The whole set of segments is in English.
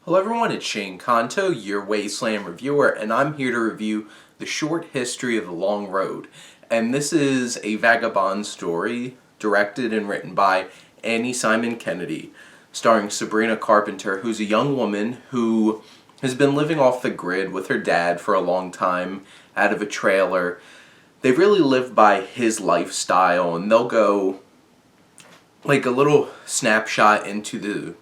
Hello everyone, it's Shane Kanto, your Wasteland reviewer, and I'm here to review The Short History of the Long Road. And this is a vagabond story directed and written by Annie Simon Kennedy, starring Sabrina Carpenter, who's a young woman who has been living off the grid with her dad for a long time out of a trailer. They really live by his lifestyle, and they'll go like a little snapshot into the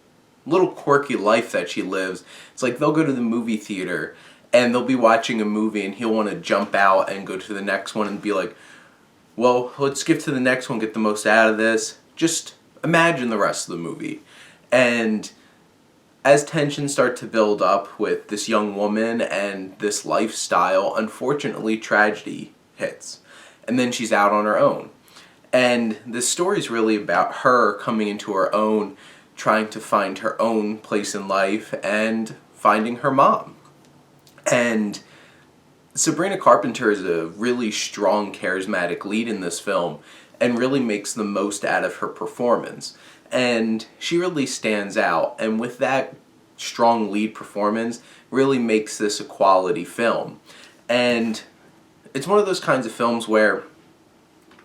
little quirky life that she lives. It's like they'll go to the movie theater and they'll be watching a movie and he'll want to jump out and go to the next one and be like, well, let's skip to the next one, get the most out of this. Just imagine the rest of the movie. And as tensions start to build up with this young woman and this lifestyle, unfortunately tragedy hits. And then she's out on her own. And this story is really about her coming into her own, trying to find her own place in life and finding her mom. And Sabrina Carpenter is a really strong, charismatic lead in this film and really makes the most out of her performance. And she really stands out, and with that strong lead performance really makes this a quality film. And it's one of those kinds of films where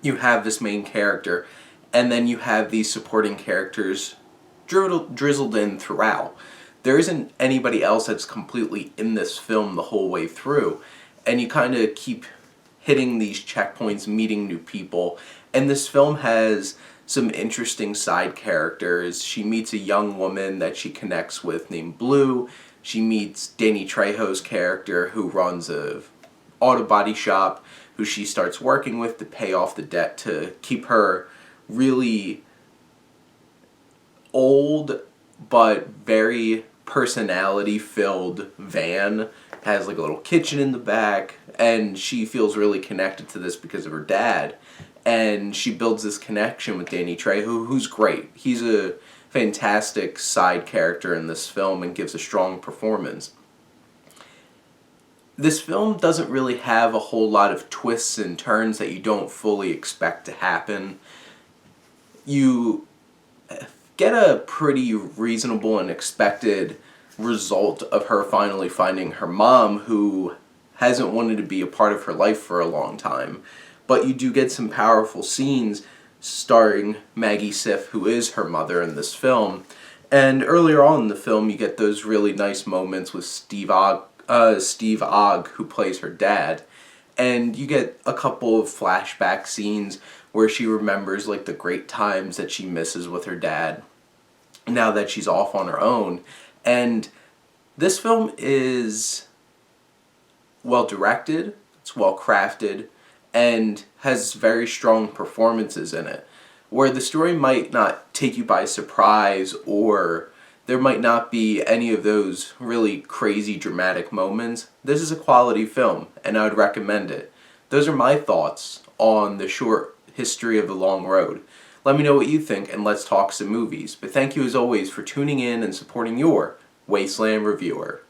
you have this main character and then you have these supporting characters drizzled in throughout. There isn't anybody else that's completely in this film the whole way through, and you kind of keep hitting these checkpoints, meeting new people, and this film has some interesting side characters. She meets a young woman that she connects with named Blue. She meets Danny Trejo's character who runs a auto body shop, who she starts working with to pay off the debt to keep her really old but very personality-filled van. Has like a little kitchen in the back, and she feels really connected to this because of her dad. And she builds this connection with Danny Trejo, who's great. He's a fantastic side character in this film and gives a strong performance. This film doesn't really have a whole lot of twists and turns that you don't fully expect to happen. You get a pretty reasonable and expected result of her finally finding her mom, who hasn't wanted to be a part of her life for a long time. But you do get some powerful scenes starring Maggie Siff, who is her mother in this film. And earlier on in the film, you get those really nice moments with Steve Ogg, who plays her dad. And you get a couple of flashback scenes where she remembers like the great times that she misses with her dad now that she's off on her own. And this film is well directed, it's well crafted, and has very strong performances in it. Where the story might not take you by surprise, or there might not be any of those really crazy dramatic moments, this is a quality film, and I would recommend it. Those are my thoughts on The Short History of the Long Road. Let me know what you think, and let's talk some movies. But thank you as always for tuning in and supporting your Wasteland reviewer.